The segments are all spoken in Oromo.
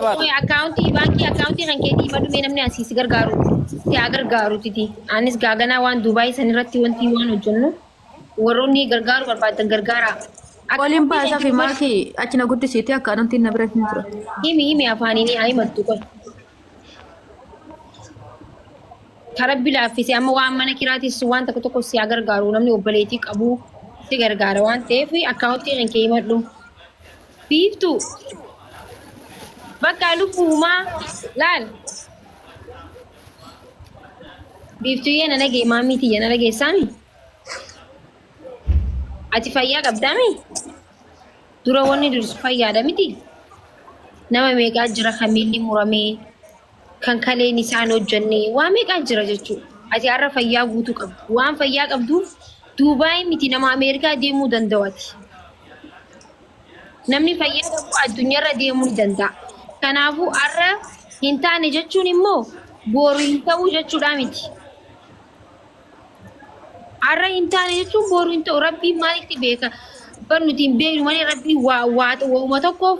Oye, baankii akkaawuntii kan keetii madumee namni asii gargaaru si gargaaru titi. Anis gaaganaa waan Dubaay san irratti wanti waan hojjennu warroonni gargaaru barbaadan gargaara. Waliin Akkaawuntii kan baasaa fi kee maakii achi na guddisiitii akka anutti na bira hin jira. himi afaaniin haa himattu qoy. Karabbi laaffisee amma waan mana kiraatis waan tokko tokko si gargaaru namni obboleetii qabu si gargaara waan ta'eef akkaawuntii kan kee himadhu. Biiftuu bakka lubbuumaa laal. Biiftuu yana nagee maamiitii yana nageessaami. Ati fayyaa qabdaami? Dura wanni dursu fayyaadha miti. Nama meeqaa jira kan miilli muramee kan kaleen isaan hojjannee waa meeqaa jira jechuudha. Ati har'a fayyaa guutuu qabdu. Waan fayyaa qabduuf Duubaay miti nama Ameerikaa deemuu danda'ati. Namni fayyaa qabu addunyaarra deemuu ni danda'a. Kanaafuu har'a hin taane jechuun immoo boru hin ta'u jechuudha miti. Har'a hin taane jechuun boru hin ta'u rabbiin maalitti beeka? Bar nuti hin beeknu malee rabbiin waa'uma tokkoof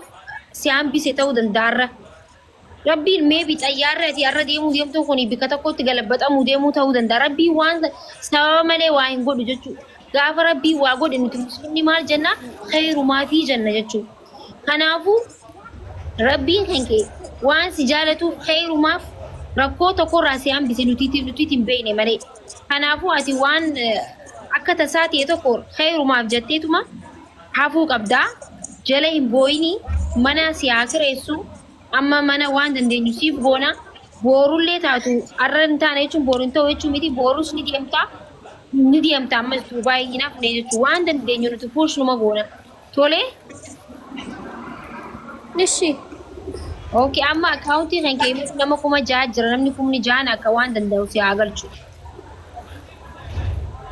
si hambise ta'uu danda'a. Rabbiin meebi xayyaarratti har'a deemtu kun bika tokkotti galabaxamuu deemuu ta'uu danda'a. Rabbiin waan sababa malee waa hin godhu jechuudha. Gaafa rabbiin waa godhe nuti musliimni maal jenna? Khayrumaa fi janna jechuudha. Kanaafuu rabbiin kan kee waan si jaalatuuf khayrumaaf rakkoo tokkorraa si hambise nuti hin beekne malee. Kanaafuu ati waan akka tasaa ta'e tokko khayrumaaf jetteetuma hafuu qabdaa. Jala hin booyini mana si haa kireessu. Amma mana waan dandeenyu siif goona. Boorullee taatu har'a hin taane jechuun boru hin ta'u jechuun miti. Borus ni deemta. Ni deemta ammas Duubaay hin hafne jechuun waan dandeenyu nuti fuushnuma goona. Tolee? Ishi. Okay, amma akkaawuntii kan kee nama 6,000 jira. Namni 6,000 akka waan danda'u si haa galchu.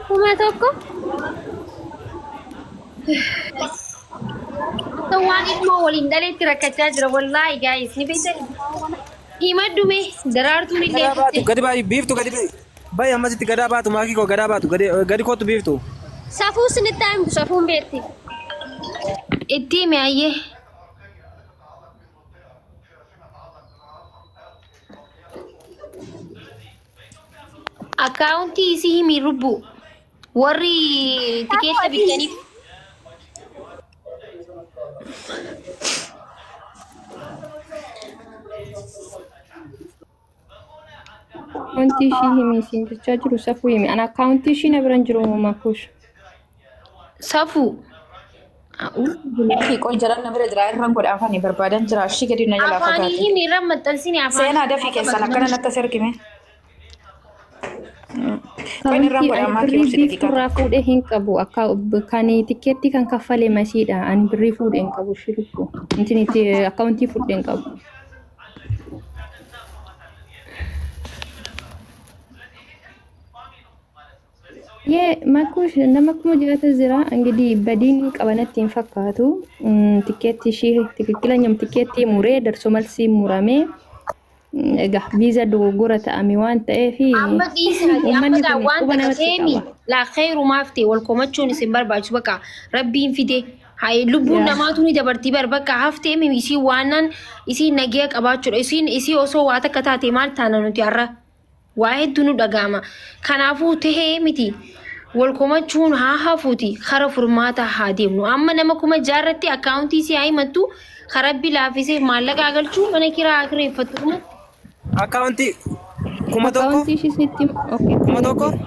1,000. Waan ilmoo waliin dhaleetti rakkachaa jira wallaahi gaayis ni beektan. Himaddume daraartuun illee gadi baay'ee biiftu gadi baay'ee ammasitti gadaa baatu maakii koo gadaa baatu gadi kootu biiftu. Safuu sinitti haayimu safuun beekti. itti meeyyee. Akkaawuntii isii himi rubbu warri tikeetta bitaniif. Akkaawuntii ishii himi siin jechaa jiru safuu himi. Ana akkaawuntii ishii na biran jiru uumamaa kuush. Safuu. Fi qol jalan na bira jira irraan godha afaan barbaadan jira ashii gadi na jalaa fagaate. Afaanii himi irra maxxansini afaan. Seenaa dafii keessan akkana natti sirkime. Kan irraan godha ammaa kiibsi Birrii furraa fuudhee hin qabu. Akka kan tikeetti kan kaffalee masiidha. Ani birrii fuudhee hin qabu shirku. Inti akkaawuntii fuudhee hin qabu. Makuush nama kuma jiraata jira. Angidi badiin qabanatti hin fakkaatu. Tikeetti ishii tikkiilanyam tikeetti muree darso malsii muramee egaa viiza dogoggora ta'ame waan ta'eefi amma dhiisaati amma gaa waan takka seemi laa khayrumaaf ta'e wal komachuun isin barbaachisu bakka rabbiin fide hay lubbuun namaatu ni dabartii bakka haftee mi isii waanan isii nagee qabaachuudha isii osoo waa takka taate maal taana nuti har'a waa hedduu nu dhagaama kanaafuu tahee miti wal komachuun haa hafuuti kara furmaata haa deemnu amma nama kuma jaarratti akkaawuntii si haa himattu karabbi laafisee maallaqa galchuu mana kiraa kireeffattu kuma Akkaawuntii 1,000. akkaawuntii ishii sitti 1,000.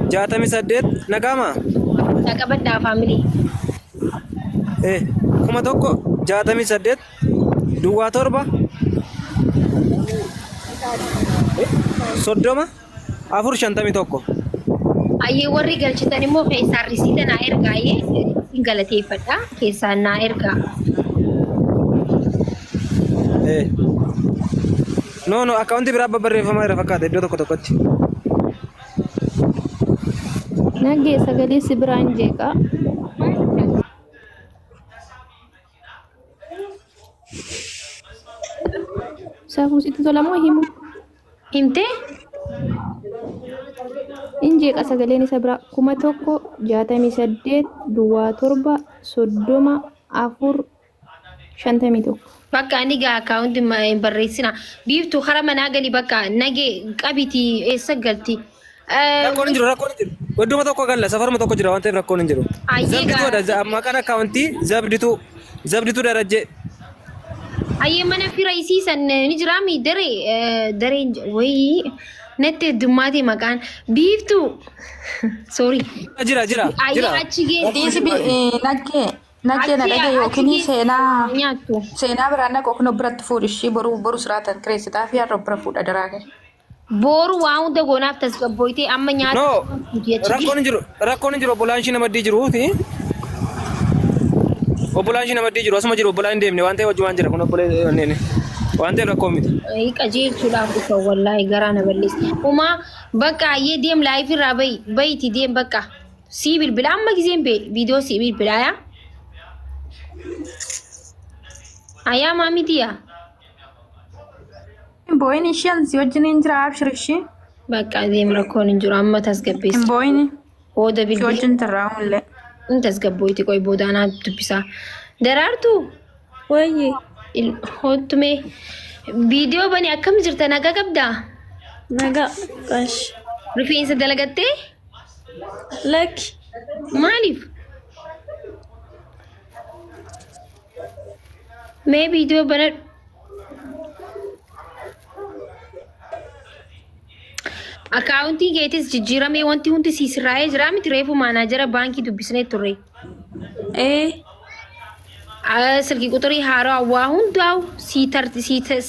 68 nagaama. Dhaqabadhaa faamilii. 1,000 68 duwwaa 7 30 451. Ayyee warri galchitan immoo keessaa risiita naa ergaayee hin galateeffadha keessaan naa ergaa. No, akkaawuntii biraa barreeffamaa irra fakkaata iddoo tokkotti. nagee sagalee si biraan jeeqa. Safuu sitti tolamoo himu. Himtee? Injeeqa sagaleen isa bira 1,068 duwwaa 7 30 4 shantamii tokko. Bakka ani gaa akaawunti barreessina. Biiftu karaa manaa gali bakka nagee qabiti eessa galti. Rakkoon hin jiru rakkoon hin jiru. Wadduma tokko galla safaruma tokko jira waan ta'eef rakkoon hin jiru. Zabdituudha maqaan akaawuntii zabdituu darajjee. Ayyee mana fira isiisan ni jiraami daree wayii natti heddummaate maqaan biiftu. Sorry. Jira. Ayyee achi geessi. Dhiisi naggee na dhagaye yookiin seenaa biraan dhaqoo kun biratti fuudhishii boru siraatan kireessitaa fi har'a bira fuudha daraage. Boru waa hunda goonaaf tasgabbooytee amma nyaata. No rakkoon hin jiru obbolaan ishii namaddii jiruuti. Obbolaan ishii namaddii jiru asuma jiru obbolaan hin deemne waan ta'eef wajjin waan jira kun obbolee waan ta'eef rakkoo miti. Qajeelchuudhaaf dhufa wallaahi garaa na balleessa. Umaa bakka ayyee deem laayif irraa bayiiti deem bakka. Sii bilbila amma giseen viidiyoo sii bilbilaa yaa. Ayaa maamitiyaa. Boyni isheen si wajjin hin jira abshirishi. Bakka deem rakkoon hin jiru amma tasgabbeessa. Boyni. Booda Si bilbila. wajjin tarraa mul'e. In tasgabboyti qoy boodaanaa dubbisaa. Daraartuu. Wayye. Hottume viidiyoo bani akkam jirta nagaa qabdaa? Nagaa qash. Rifeensa dalagattee? Lakki. Maaliif? Mee viidiyoo bana akaawuntii keetis jijjiiramee wanti hundi sirraa'ee jira miti reefu maanaajara baankii dubbisnee turre. Silkii quxurii haaraa waa hundaa'u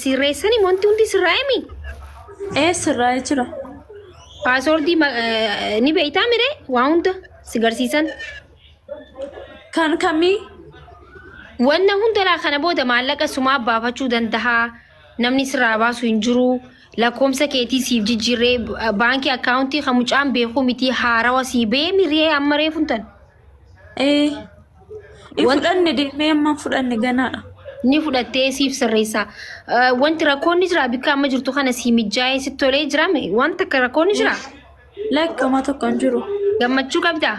sirreessanii wanti hundi sirraa'ee mi? Sirraa'ee jira. Paaswoordii ni beektaa mire waa hunda si garsiisan. Kan kamii? Wanna hundaraa kana booda maallaqa sumaa baafachuu danda'a. Namni sirraa baasu hin jiru. Lakkoomsa keetii siif jijjiirree baankii akaawuntii kan mucaan beeku miti haarawa sii bee miree amma reefu tan. Fudhanne deemee amma fudhanne ganaadha. Ni fudhattee siif sirreessa. Wanti rakkoonni jira bikka amma jirtu kana sii mijaa'ee si tolee jiraame wanta akka rakkoonni jira. Lakkama tokko hin jiru. Gammachuu qabdaa?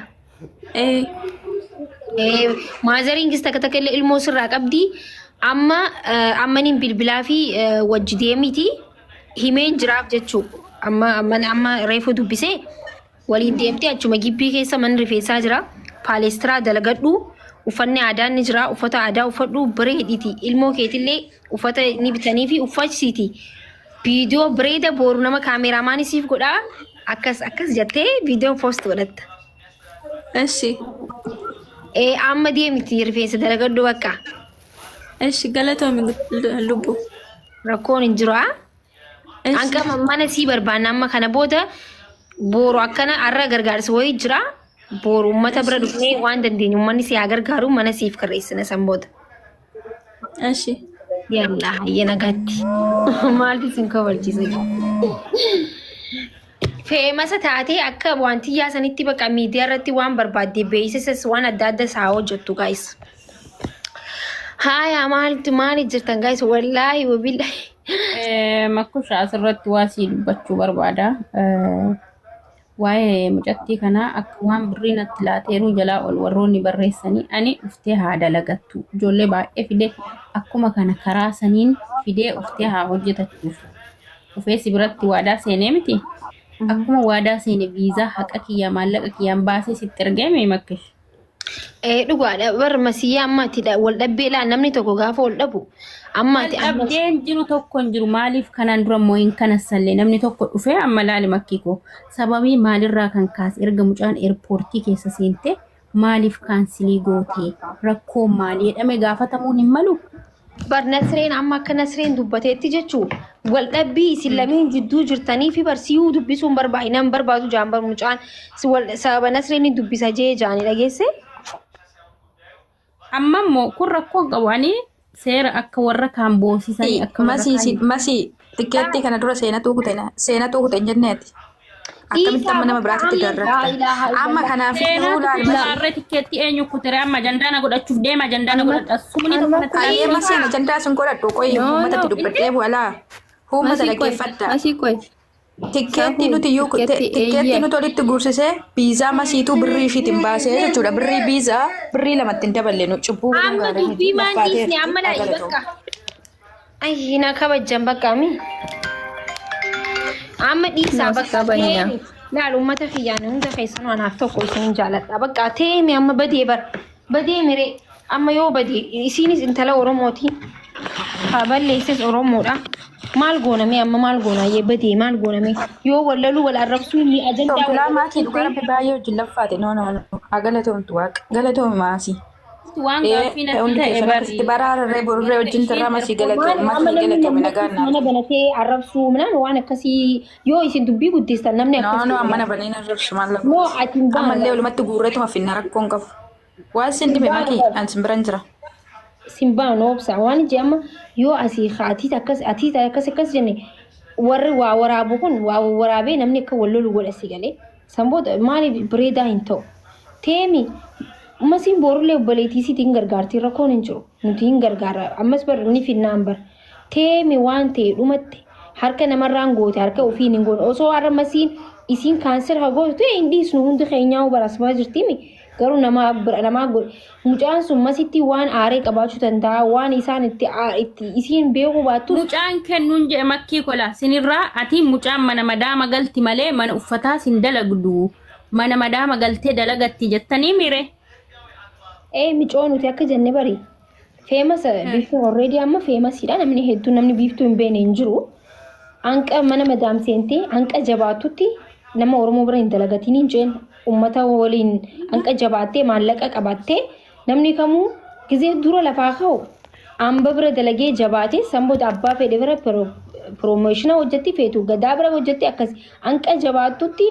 Maazariingis takka takka illee ilmoo sirraa qabdi. Ammaniin bilbilaa fi wajji deemiti. Himeen jiraaf jechuu amma reefu dubbisee waliin deemtee achuma gibbii keessa manni rifeensaa jira. Paalestiraa dalagadhu uffanni aadaa ni jira. Uffata aadaa uffadhu bareediti. Ilmoo keetillee uffata ni bitanii fi uffachisiiti. Viidiyoo bareeda booru nama kaameraamaanii siif godhaa. Akkas jettee viidiyoo poost godhatta. Eshi. Amma deemiti rifeensa dalagadhu bakka. Eshi galatoomii lubbu. Rakkoon hin jiru haa? Anka mana sii barbaanna amma kana booda boru akkana arra gargaarsa wayii jira. Boru uummata bira dhufnee waan dandeenyu uummanni si haa gargaaru mana siif kirreessina san booda. Eshi. Yallaa hayya nagaatti. Maaltu isin kabachiisa? Feemasa taatee akka wantiyyaa sanitti bakka miidiyaa irratti waan barbaadde beeksisas waan adda adda isaa hojjettu gaayis. Haaya maali jirtan gaayis wallaahi wabillahi. Makkusha asirratti waa sii dubbachuu barbaada. Waa'ee mucattii kanaa akka waan birrii natti laateeru jalaa ol warroonni barreessanii ani uftee haa dalagattu. Ijoollee baay'ee fidee akkuma kana karaa saniin fidee uftee haa hojjetachuuf. Ufeessi biratti waadaa seenee miti. Akkuma waadaa seene viizaa haqa kiyyaa maallaqa kiyyaan baasee sitti ergame makkish. Dhugaadha barmasiyyaa ammaatti wal dhabbee laa namni tokko gaafa wal dhabu ammaatti Dhabdeen jiru tokko hin jiru maaliif kanaan dura immoo hin kanassallee namni tokko dhufee amma laali makkiko sababii maalirraa kan kaase erga mucaan eerpoortii keessa seente maaliif kaansilii gootee rakkoo maalii jedhame gaafatamuun hin malu. Barnasreen amma akka nasreen dubbateetti jechuu wal dhabbii isin lameen jidduu jirtanii fi barsiyuu dubbisuun barbaadinaan barbaadu jaambar mucaan sababa nasreen dubbisa jee jaanii dhageesse. Amma immoo kun rakkoo qabanii seera akka warra kaan boosisanii akka Masii tikeettii kana dura seenatu kuten jenneeti. Akkamitti amma nama biraatti darratta. Amma kanaaf Laarree tikeetti eenyu kutere amma jandaana godhachuuf deema jandaana godhadha. Sumni tokko Ayyee masii ajandaa sun godhadhu qoyi uummatatti dubbadhee bu'alaa. Uummata dhaggeeffadha. Asii qoy. Tikkeetti nuti yoo tikkeetti nuti walitti guursisee biizaa masiituu birrii ishiitiin baasee jechuudha. Birrii biizaa birrii lamatti hin daballe nu cubbuu amma dubbii maandiisni amma laayii bakka. Ay na kabajjan bakka mi. Amma dhiisaa bakka baay'ee. Laal uummata kiyyaan hunda keessan waan haaf tokko isin jaaladha. Bakka teemi amma badee badee miree amma yoo badee isinis intala Oromooti. Haa balleesses Oromoodha. Maal gooname amma maal goona yee badee maal gooname yoo wallalu wal arrabsuu ni ajandaa. Tonkulaa maatii dhugaa rabbi baay'ee hojii laffaate galatoomtu waaqa galatoomi maasii. Waan gaaffii natti ta'e bari. Baraarree borree wajjin turraa masii galatoomi nagaan naa. Mana banatee arrabsuu minaan waan akkasii yoo isin dubbii guddistan namni akkasii. No mana baneen arrabsu maal lafa. No atiin baan. Ammallee walumatti guurreetuma finna rakkoon qabu. Waan sin dhibee makii an sin biran jira. Simbaan obsa waan jedhama yoo asii atiit akkas jenne warri waa waraabu kun waa waraabee namni akka wallolu godha si galee sanboota maaliif bireedaa hin ta'u teemi masiin borulee obboleetii sitiin gargaartii rakkoon hin jiru nuti hin gargaara ammas bar ni finnaan bar teemi waan ta'e dhumatti harka namarraan goote harka ofiin hin goone osoo har'a masiin isiin kaanser haa goote ta'e hin dhiisnu hundi keenyaa barasmaa jirtiimi. Garuu nama mucaan sun masitti waan aaree qabaachuu danda'a waan isaan itti isiin beekuu baattu. Mucaan kennuun jedhe makkii kola sinirraa ati mucaan mana madaama galti malee mana uffataa sin dalagdu mana madaama galtee dalagatti jettanii mire. Micoo nuti akka jenne bari famous biiftuun already amma famousidha namni hedduu namni biiftuu hin beekne hin jiru. Hanqa mana madaam seentee hanqa jabaatutti nama Oromoo bira hin dalagatiin hin jeen. Ummata waliin hanqa jabaattee maallaqa qabattee namni kamuu gizee dura lafaa ka'u amba bira dalagee jabaatee sanboota abbaa fedhe bira promoshina hojjetti feetu gadaa bira hojjetti akkas hanqa jabaattutti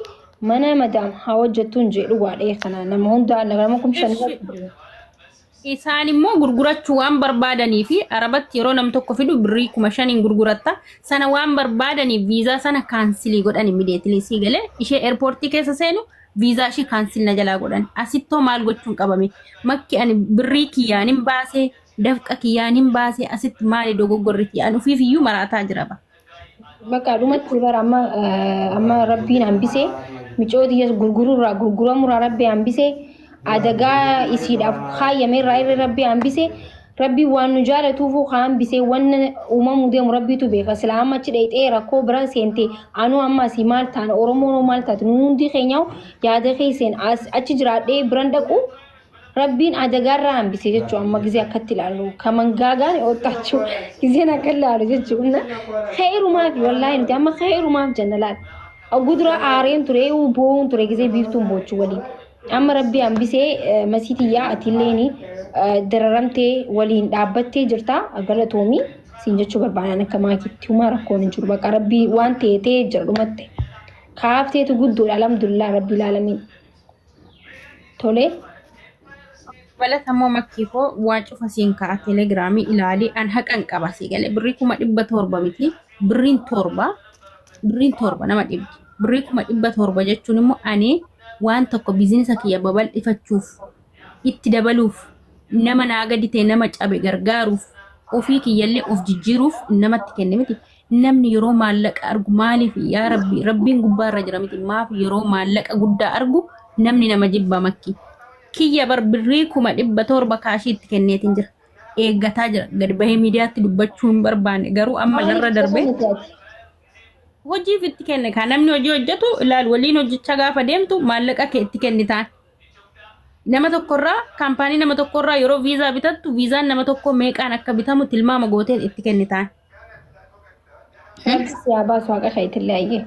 mana madaam haa hojjettu hin jedhu waadhee kana nama hundaa nama kumshan isaan immoo gurgurachuu waan barbaadanii fi arabatti yeroo nam tokko fidu birrii 5,000 gurguratta sana waan barbaadaniif viizaa sana kaansilii godhan immediately si galee ishee airportii keessa seenu viizaa ishee kaansil na jalaa godhan asittoo maal gochuun qabame makki ani birrii kiyyaanin baasee dafqa kiyyaanin baasee asitti maali dogoggorriti ani ufiif iyyuu maraataa jira ba. Bakka dhumatti bara amma rabbiin hambisee micooti gurguramurraa rabbi hambisee adagaa isiidhaaf kaayyame irraa rabbi hambisee rabbi waan nu jaalatuufu hambisee waan uumamu deemu rabbiitu beeka islaama achi dheeyxee rakkoo bira seente anu amma asii maal taana oromoon maal taate nu hundi keenyaaf yaada keesseen achi jiraadhee biran dhaqu rabbiin adagaarraa hambisee jechuu amma gizee akkatti ilaalu kaman gaagaan ottaachuu gizeen akka ilaalu jechuudha khayrumaaf wallaahi nuti amma khayrumaaf janna laal gudura aareen ture boo'uun ture gizee biiftuun boochuu waliin. Amma rabbi hambisee masiitiyyaa atiilleeni dararamtee waliin dhaabbattee jirta galatoomii siin jechuu barbaadan akka maakitti humaa rakkoon hin jiru bakka rabbii waan ta'ee jira dhumatte kaafteetu guddoodha alhamdulillah rabbi ilaalamiin tolee. Balatammoo makkii koo waa cufa siin ka'a teelegiraamii ilaalii an haqan qaba si galee birrii 700 miti birriin torba nama dhibdi birrii 700 jechuun immoo ani waan tokko biizinisa kiyya babal'ifachuuf itti dabaluuf nama naa gadi ta'e nama cabe gargaaruuf ofii kiyyallee of jijjiiruuf namatti kenne miti namni yeroo maallaqa argu maaliif yaa rabbi rabbiin gubbaarra jira miti maaf yeroo maallaqa guddaa argu namni nama jibba makki kiyya birrii 700 kaashii itti kenneetiin jira eeggataa jira gadi bahee miidiyaatti dubbachuu hin barbaanne garuu amma narra darbee hojiif itti kenne kan namni hojii hojjetu ilaal waliin hojjechaa gaafa deemtu maallaqa kee itti kennitaan nama tokkorraa kaampaanii nama tokkorraa yeroo viizaa bitattu viizaan nama tokko meeqaan akka bitamu tilmaama gooteen itti kennitaan. Yaa baasu haqa keetillee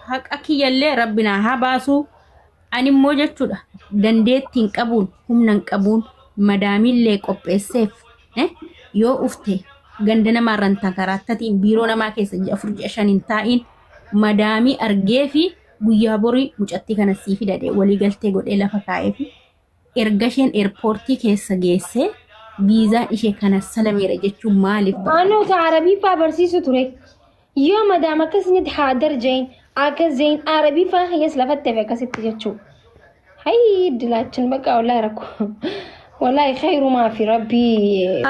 haqa kiyyallee rabbinaa haa baasu ani immoo jechuudha dandeettiin qabuun humnan qabuun madaamillee qopheesseef yoo ufte ganda namarran takarattatiin biiroo namaa keessa 4-5 hin taa'in madaamii argee fi guyyaa borii mucattii kana sii fidadee walii galtee godhee lafa kaa'ee fi erga isheen eerpoortii keessa geessee viizaan ishee kana salameera jechuun maaliif Anu ta Arabii faa barsiisu ture yoo madaam akkasitti haadar jeen akka zeen Arabii faa hayes lafatte fe akkasitti jechuu hay dilaachin bakka wallahi rakko wallahi khairu ma fi rabbi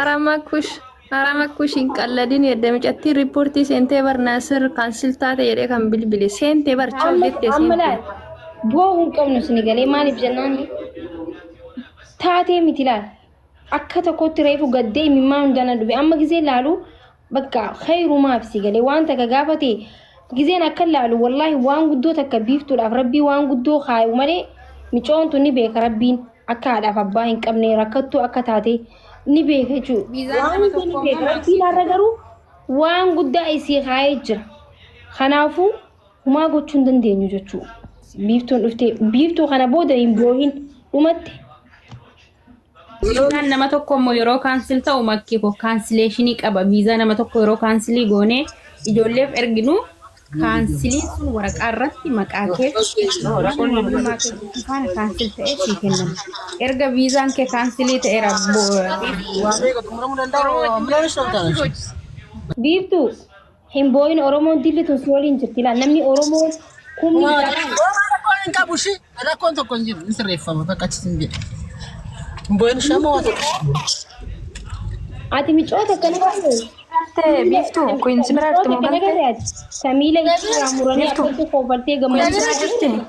Arama kush Aramakushin qalladin yedemicatti riippoortii seentee barnaasir kaansiltaate jedhee kan bilbile seentee barchaa hojjettee Amma bu'aa hin qabnu sini galee maaliif jennaan taatee miti laal akka tokkotti reefu gaddee imimmaan hundana dhufe amma gisee laalu bakka khayrumaaf si galee waan takka gaafate giseen akka laalu wallaahi waan guddoo takka biiftuudhaaf rabbii waan guddoo kaayu malee micoon tun ni beeka rabbiin akka haadhaaf abbaa hin qabne rakkattuu akka taate ni beeka jechuudha. Waan ni beeka rabbiin har'a garuu waan guddaa isii kaayee jira. Kanaafuu humaa gochuu hin dandeenyu jechuudha. Biiftuun dhuftee biiftuu kana booda hin boohin dhumatti. Viizaan nama tokko immoo yeroo kaansil ta'u makkii ko kaansileeshinii qaba. Viizaa nama tokko yeroo kaansilii goonee ijoolleef erginu kaansiliin sun waraqaa irratti maqaa kee kana kaansil ta'ee sii kennama. Erga viizaan kee kaansilii ta'eera biiftuu hin boohin Oromoon dilli tun si waliin jirti laal namni Oromoo kumni rakkoon tokko hin jiru sirreeffama bakka achitti hin Boin shamoo ati micoota kana Te biftu kuin sibiratti mo galte. Samila itti muranii akkatti kofartee gammachiisa.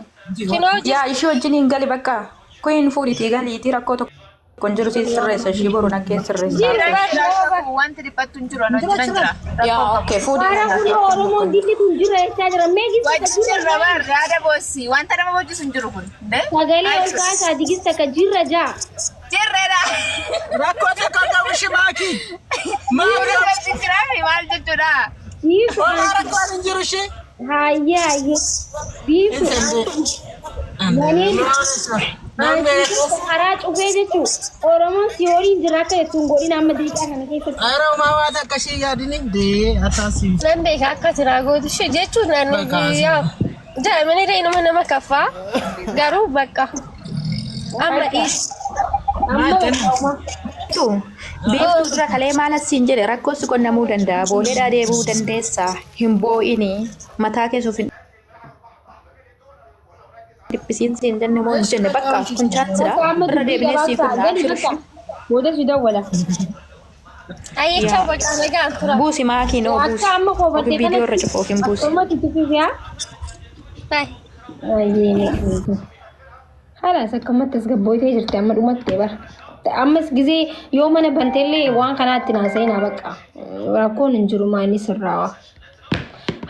Ya ishi wajjin gali bakka kuin fuudhiti gali itti rakkoo tokko kon jiru sirreessa ishii boru nakkee sirreessa. Wanti dhiphattu hin jiru ana jira. Ya okay fuudhi. Oromoo dilli tun jira eessaa jira meegis. Wajjirra barra yaada boossi wanta nama hojjisu hin jiru kun. Sagalee ol kaasaa digis takka jirra jaa. Jirreedha. rakkoo tokko qabu shimaaki. Maal jechuudha? Rakkoo hin jiru shi. Hayya. Biifu. Karaa cufee jechuun Oromoon si waliin jira akka jettuun godhin amma deeqaa kana keessatti. Yeroo waan akkasii yaadini dee ataasi. Nan beeka akka siraa gootu ishee jechuun daa'imman nama kaffaa garuu bakka amma dhiis. Beektu dura kalee maal asiin jedhe rakkoo si qonnamuu danda'a booleedhaa deebuu dandeessa hin boo'ini mataa keessuuf hin dhiphisiin siin jenne moo hin jenne bakka kun chaansidha irra deebinee siif hin Booda si dawwala. Ayyachaa bocaa nagaan tura. buusi maakiin oo buusi Akka amma kofatee viidiyoo irra cufoof hin buusi. Akkuma titififiyaa. Halas akkamatti as gabbooytee jirti amma dhumattee bara. Ammas gisee yoo mana banteellee waan kanaatti naasa'inaa bakka rakkoon hin jiru maanni sirraawa.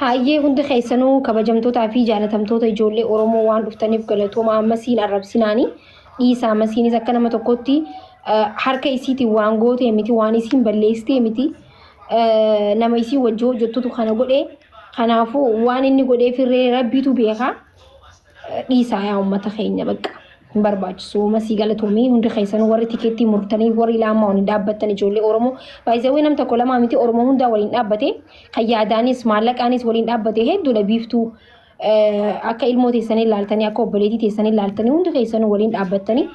Hayyee hundi keessanuu kabajamtootaa fi jaalatamtoota ijoollee Oromoo waan dhuftaniif galatooma ammasiin arrabsinaanii dhiisaa ammasiinis akka nama tokkotti harka isiitiin waan gootee miti waan isiin balleessitee miti nama isii wajji hojjettutu kana godhee kanaafuu waan inni godhee firree rabbiitu beekaa dhiisaa yaa uummata keenya bakka. Hin barbaachisu masii galatoomii hundi keessanuu warri tikeettii murtanii warri laamaa waliin dhaabbattan ijoollee Oromoo baay'isawwan nam tokko lamaa miti Oromoo hundaa waliin dhaabbate kan yaadaanis maallaqaanis waliin dhaabbate hedduudha biiftuu akka ilmoo teessanii ilaaltanii akka obboleetii teessanii ilaaltanii hundi keessanuu waliin dhaabbattanii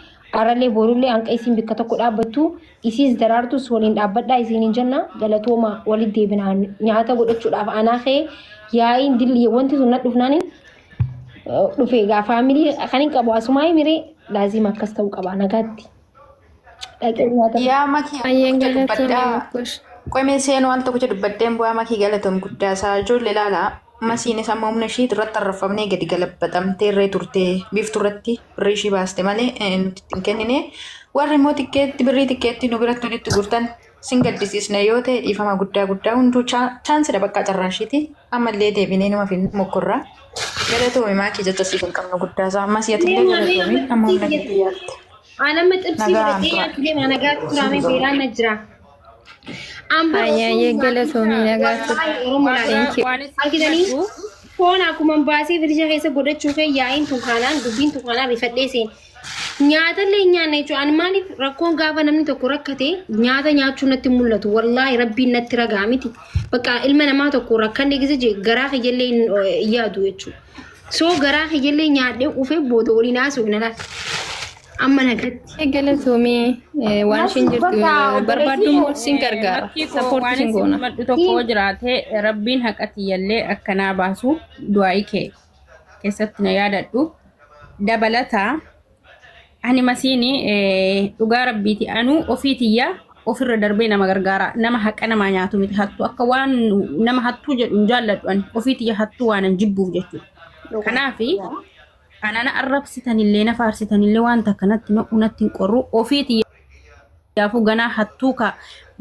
arallee boorullee hanqa isiin bikka tokko dhaabbattu isiis daraartus waliin dhaabbadhaa isiin hin jenna galatooma walitti deebinaan nyaata godhachuudhaaf anaa ka'ee yaa'iin dilli wanti sun dhufnaanii dhufe egaa faamilii kan hin qabu asumaa miree laazima akkas ta'uu qaba nagaatti. Yaa makii Ayyeen galatoomii qomee seenuu al tokko dubbadeen bu'aa makii galatoom guddaa isaa ijoollee ilaalaa masiinis amma humna ishii irratti arrafamnee gadi galabbatamtee irree turtee biiftuu irratti birrii ishii baaste malee nuti hin kennine warri immoo tikkeetti birrii tikkeetti nu biratti walitti gurtan sin gaddisiisne yoo ta'e dhiifama guddaa hunduu chaansidha bakka carraa ishiiti ammallee deebinee nama fi mokkorraa galatoomii maakii jecha siif hin qabnu guddaa isaa ammas yatillee galatoomii amma humna gadi yaatte. Anama xibsii godhatee nyaatu deema nagaatti turaamee beelaan na jira. Ayyee galatoomii nagaatti. Argitanii foon akkuma baasee firija keessa godhachuu fi yaa'iin tun kanaan dubbiin tun kanaan rifadhee seen. Nyaatallee nyaanne jechuun maaliif rakkoon gaafa namni tokko rakkate nyaata nyaachuu natti mul'atu wallaahi rabbiin natti ragaa miti. Bakka ilma namaa tokko rakkanne gisa jee garaa kiyyaillee yaadu jechuudha. Soo garaa kiyyaillee nyaadhee ufee booda waliin haasa'u na laata. Amma nagatti. Galatoomii waan ishiin jirtu barbaadduun siin gargaara. Sappoortii siin goona. Maddu tokko jiraatee rabbiin haqatiyyallee akkanaa baasu du'aa'ii kee keessatti na yaadadhu dabalataa ani masiini dhugaa rabbiiti anuu ofiitiyya ofirra darbee nama gargaara nama haqa nama nyaatu miti hattuu akka waan nama hattuu jedhu jaalladhu ani ofiiti hattuu waan jibbuuf jechuudha kanaafi anana arrabsitanillee na faarsitanillee waan takkanatti natti hin qorru ofiiti yaafu ganaa hattuu ka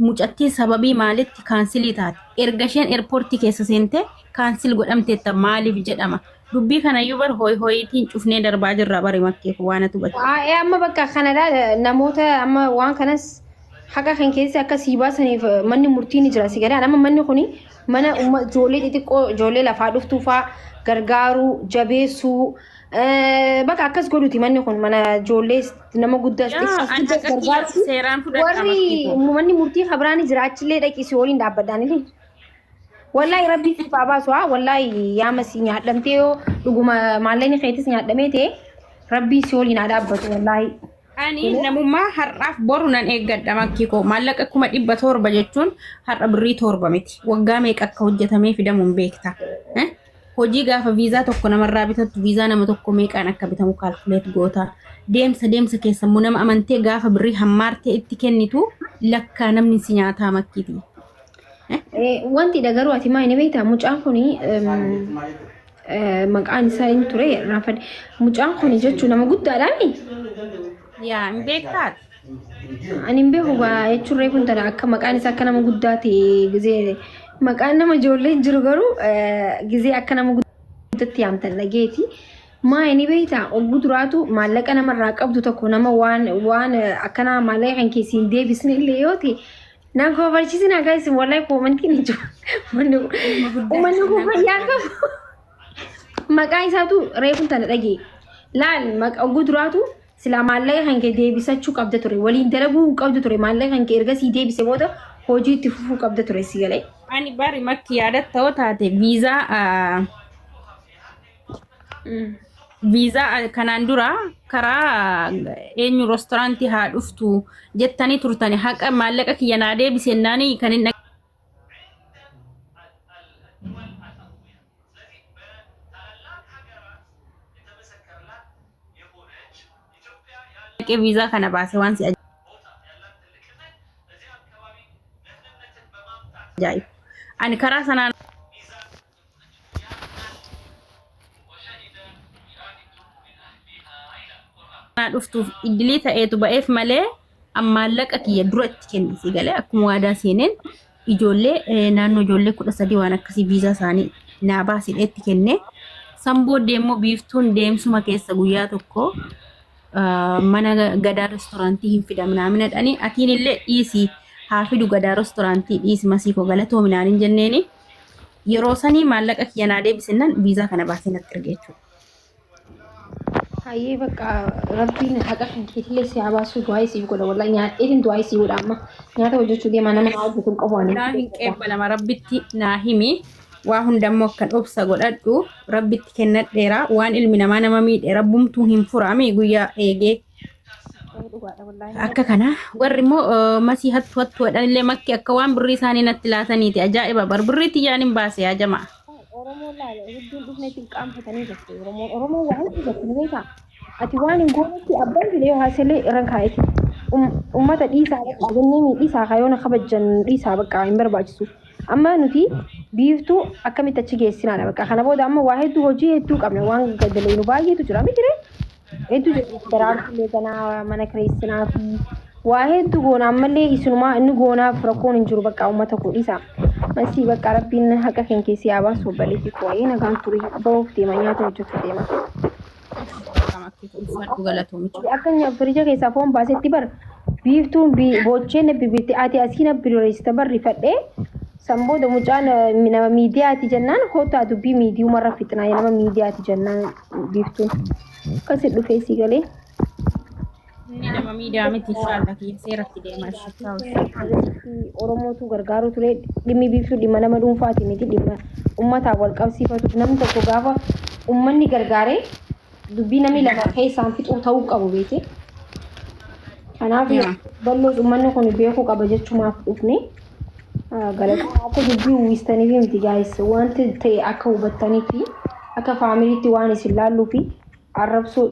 mucattiin sababii maalitti kaansilii taate erga isheen eerpoortii keessa seente kaansil godhamteetta maaliif jedhama dubbii kanayyuu bar hoyitiin cufnee darbaa jirra bari makkee waan atu amma bakka kanadha namoota amma waan kanas haqa kan keessa akka sii baasaniif manni murtii ni jira sigalee amma manni kuni mana ijoollee xixiqqoo ijoollee lafaa dhuftuufaa gargaaruu jabeessuu bakka akkas godhuti manni kun mana ijoollee nama guddaas gargaaru seeraan fudhatama warri manni murtii kabiraani jira achillee dhaqisi waliin dhaabbadhaanillee wallahi rabbi si baasu wallahi yaama si nyaadhamtee yoo dhuguma maalleen keetis nyaadhamee ta'e rabbi si waliin dhaabbatu wallahi ani namummaa har'aaf boru nan eeggadha makkii koo maallaqa 700 jechuun har'a birrii 7 miti waggaa meeqa akka hojjetamee fidamuun beekta hojii gaafa viizaa tokko namarraa bitattu viizaa nama tokko meeqaan akka bitamu kaalkuleet goota deemsa keessammoo nama amantee gaafa birrii hammaartee itti kennitu lakkaa namni si nyaataa makkiiti wanti dhagaruu ati maa inni beektaa mucaan kuni maqaan isaa inni ture raafad mucaan kuni jechuun nama guddaadhaani yaa hin beektaat ani hin beeku jechuun reefun tana akka maqaan isaa akka nama guddaati gizee maqaan nama ijoollee jiru garuu gizee akka nama guddaatti yaamtan dhageeti maa inni beektaa oguu duraatu maallaqa namarraa qabdu tokko nama waan akkana maallaqa kan keessiin deebisne illee yoo ta'e naan koo barsiisina guys wallahi koomantii ni jiru uummanni kun fayyaa qabu maqaa isaatu reefun tana dhagee laal oguu duraatu sila maallaqa kan kee deebisachuu qabda ture waliin dalaguu qabda ture maallaqa kan kee ergasii deebise booda hojii itti fufuu qabda ture si galee ani bari makki yaadatta taate viizaa kanaan dura karaa eenyu restorantii haa dhuftu jettanii turtani haqa maallaqa kiyya naa deebisennaani kan hin viizaa kana baase waan si ajaa'ib ani karaa sanaan dhuftuuf idilii ta'eetu ba'eef malee maallaqa kiyya dura itti kennisi galee akkuma waadaa seeneen ijoollee naannoo ijoollee 13 waan akkasii viizaa isaanii naa baasidhe itti kenne san booddee immoo biiftuun deemsuma keessa guyyaa tokko mana gadaa restorantii hin fidamnaamin jedhanii atiin illee dhiisii haa fidu gadaa restorantii dhiisi masiikoo galatoo minaan hin jenneeni yeroo sanii maallaqa kiyya naa deebisennan viizaa kana baasee natti erge jechuudha. hayyee bakka rabbiin haqa kan keetillee si habaasuu du'aa isii godha wallahi nyaadheetiin du'aa isii godha amma nyaata hojjechuu deemaa nama naa hojjetu qabu ani. Naa hin qeebbalama rabbitti naa himi waa hundammoo akkan obsa godhadhu rabbitti kennadheera waan ilmi namaa nama miidhe rabbumtuu hin furame guyyaa eegee akka kana warri immoo masii hattu jedhanillee makki akka waan birrii isaanii natti laataniiti ajaa'iba bar birriitti yaan hin baase yaa jamaa. Oromoo laala hedduun dhufneetiin qaamfatanii jirti Oromoo waan hojjetu beekaa ati waan hin goonetti abbaan filee haasalee irra kaa'eeti ummata dhiisaa bakka jennee dhiisaa kayoona kabajjan dhiisaa bakka hin barbaachisu. Amma nuti biiftuu akkamitti achi geessinaadha bakka kana booda amma waa hedduu hojii hedduu qabna waan gaddalee baay'eetu jira miti hedduu jira daraartulee kanaa mana kireessinaa fi waa hedduu goona ammallee isumaa inni goonaaf rakkoon hin jiru bakka uummata godhiisa masii bakka rabbiin haqa kan keessi yaabaasu obbaleetti koo'ee nagaan turii ba'uuf deema nyaata hojjetu deema. Akka firija keessaa foon baasetti bar biiftuun boocheen bibitti ati asiin biroreessita barri fadhee Sambooda mucaan nama miidiyaati jennaan kootaa dubbii miidiyuumarra fixnaa nama miidiyaati jennaan biiftuun akkasi dhufee si galee. Nama miidiyaa miti shaalaa kiyya seeratti deemaa shittaa Oromootu gargaaru ture dhimmi biiftuu dhimma nama dhuunfaati miti dhimma uummataa wal qabsiifatu namni tokko gaafa uummanni gargaaree dubbii namni lafa keessaan fixuu ta'uu qabu beekte. Kanaaf bal'oo uummanni kun beekuu qaba jechuumaaf dhufne. Galataa akka dubbii uwwistanii fi miti gaayis wanti ta'e akka hubattanii fi akka faamiliitti waan isin laalluu fi arrabsuu